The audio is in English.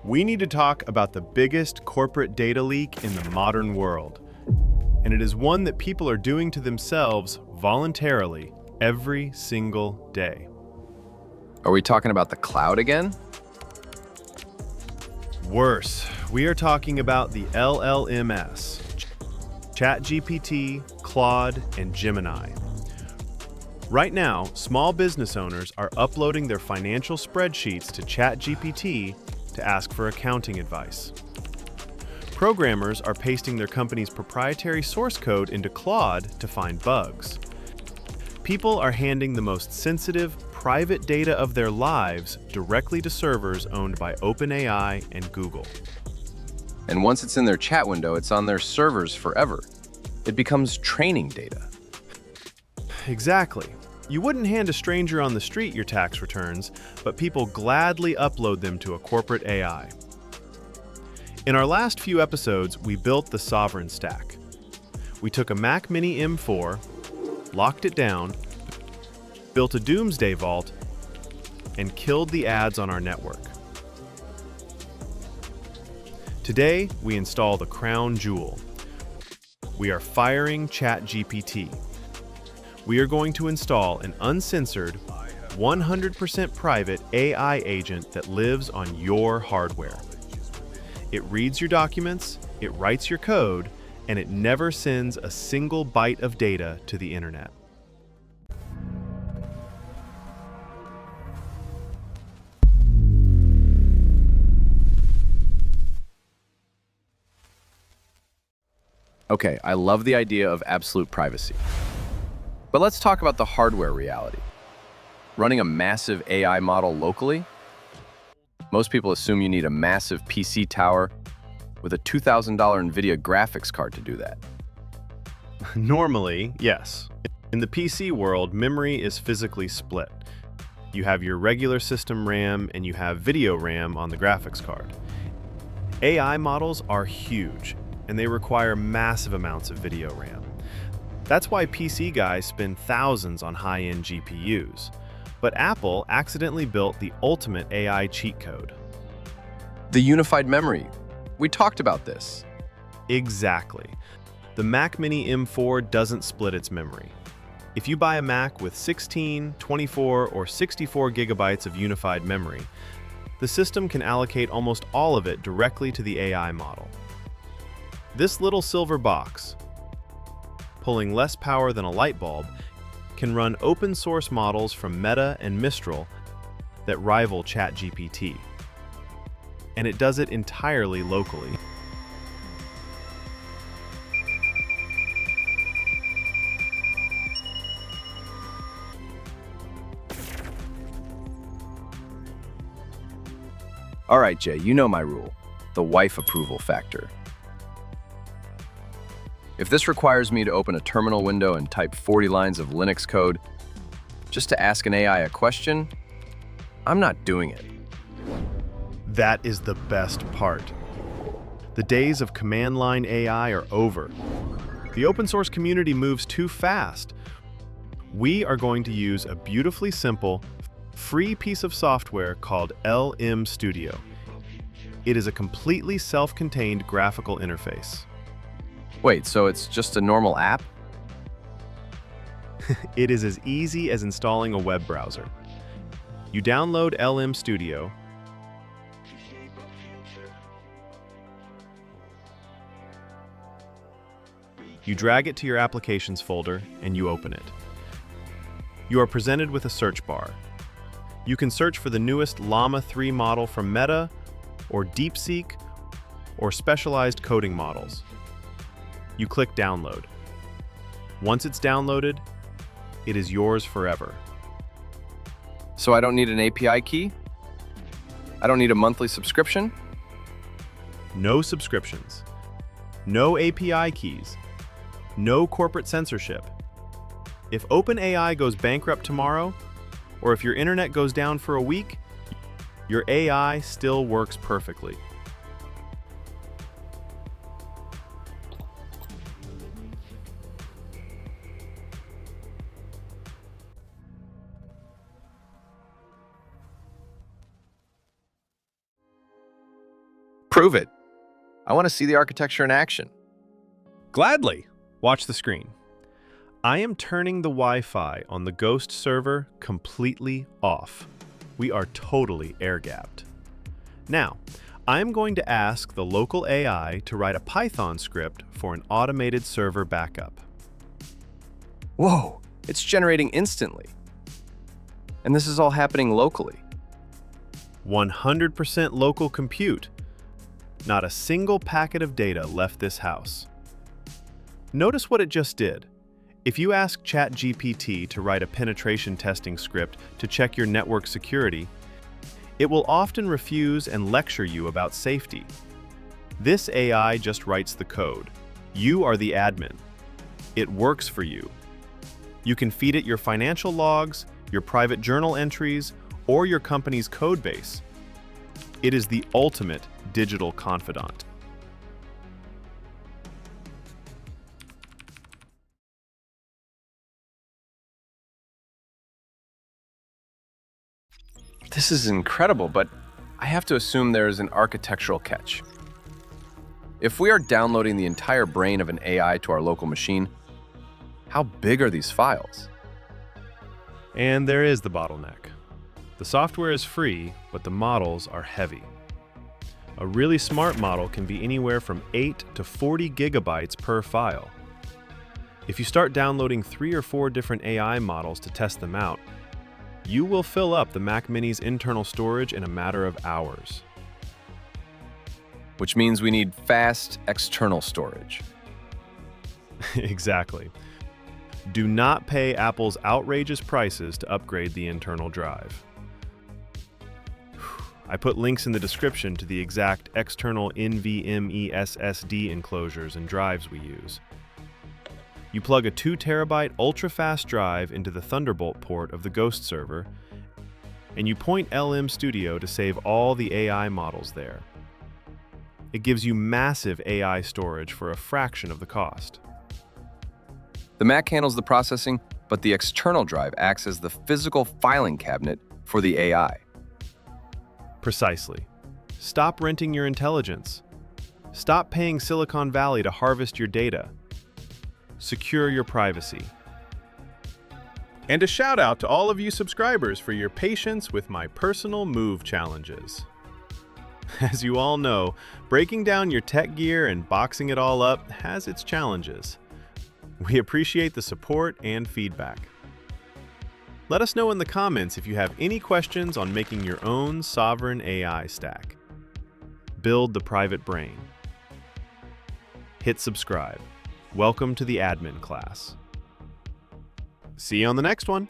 We need to talk about the biggest corporate data leak in the modern world. And it is one that people are doing to themselves voluntarily every single day. Are we talking about the cloud again? Worse, we are talking about the LLMs, ChatGPT, Claude, and Gemini. Right now, small business owners are uploading their financial spreadsheets to ChatGPT to ask for accounting advice. Programmers are pasting their company's proprietary source code into Claude to find bugs. People are handing the most sensitive, private data of their lives directly to servers owned by OpenAI and Google. And once it's in their chat window, it's on their servers forever. It becomes training data. Exactly. You wouldn't hand a stranger on the street your tax returns, but people gladly upload them to a corporate AI. In our last few episodes, we built the Sovereign Stack. We took a Mac Mini M4, locked it down, built a doomsday vault, and killed the ads on our network. Today, we install the crown jewel. We are firing ChatGPT. We are going to install an uncensored, 100% private AI agent that lives on your hardware. It reads your documents, it writes your code, and it never sends a single byte of data to the internet. Okay, I love the idea of absolute privacy. But let's talk about the hardware reality. Running a massive AI model locally? Most people assume you need a massive PC tower with a $2,000 NVIDIA graphics card to do that. Normally, yes. In the PC world, memory is physically split. You have your regular system RAM and you have video RAM on the graphics card. AI models are huge, and they require massive amounts of video RAM. That's why PC guys spend thousands on high-end GPUs. But Apple accidentally built the ultimate AI cheat code. The unified memory. We talked about this. Exactly. The Mac Mini M4 doesn't split its memory. If you buy a Mac with 16, 24, or 64 gigabytes of unified memory, the system can allocate almost all of it directly to the AI model. This little silver box, pulling less power than a light bulb, can run open source models from Meta and Mistral that rival ChatGPT. And it does it entirely locally. All right, Jay, you know my rule, the wife approval factor. If this requires me to open a terminal window and type 40 lines of Linux code just to ask an AI a question, I'm not doing it. That is the best part. The days of command line AI are over. The open source community moves too fast. We are going to use a beautifully simple, free piece of software called LM Studio. It is a completely self-contained graphical interface. Wait, so it's just a normal app? It is as easy as installing a web browser. You download LM Studio, you drag it to your applications folder, and you open it. You are presented with a search bar. You can search for the newest Llama 3 model from Meta, or DeepSeek, or specialized coding models. You click download. Once it's downloaded, it is yours forever. So I don't need an API key? I don't need a monthly subscription? No subscriptions. No API keys. No corporate censorship. If OpenAI goes bankrupt tomorrow, or if your internet goes down for a week, your AI still works perfectly. Prove it. I want to see the architecture in action. Gladly. Watch the screen. I am turning the Wi-Fi on the Ghost server completely off. We are totally air-gapped. Now, I am going to ask the local AI to write a Python script for an automated server backup. Whoa, it's generating instantly. And this is all happening locally. 100% local compute. Not a single packet of data left this house. Notice what it just did. If you ask ChatGPT to write a penetration testing script to check your network security, it will often refuse and lecture you about safety. This AI just writes the code. You are the admin. It works for you. You can feed it your financial logs, your private journal entries, or your company's code base. It is the ultimate digital confidant. This is incredible, but I have to assume there is an architectural catch. If we are downloading the entire brain of an AI to our local machine, how big are these files? And there is the bottleneck. The software is free, but the models are heavy. A really smart model can be anywhere from 8 to 40 gigabytes per file. If you start downloading 3 or 4 different AI models to test them out, you will fill up the Mac Mini's internal storage in a matter of hours. Which means we need fast external storage. Exactly. Do not pay Apple's outrageous prices to upgrade the internal drive. I put links in the description to the exact external NVMe SSD enclosures and drives we use. You plug a 2 terabyte ultra-fast drive into the Thunderbolt port of the Ghost server, and you point LM Studio to save all the AI models there. It gives you massive AI storage for a fraction of the cost. The Mac handles the processing, but the external drive acts as the physical filing cabinet for the AI. Precisely. Stop renting your intelligence. Stop paying Silicon Valley to harvest your data. Secure your privacy. And a shout out to all of you subscribers for your patience with my personal move challenges. As you all know, breaking down your tech gear and boxing it all up has its challenges. We appreciate the support and feedback. Let us know in the comments if you have any questions on making your own sovereign AI stack. Build the private brain. Hit subscribe. Welcome to the admin class. See you on the next one.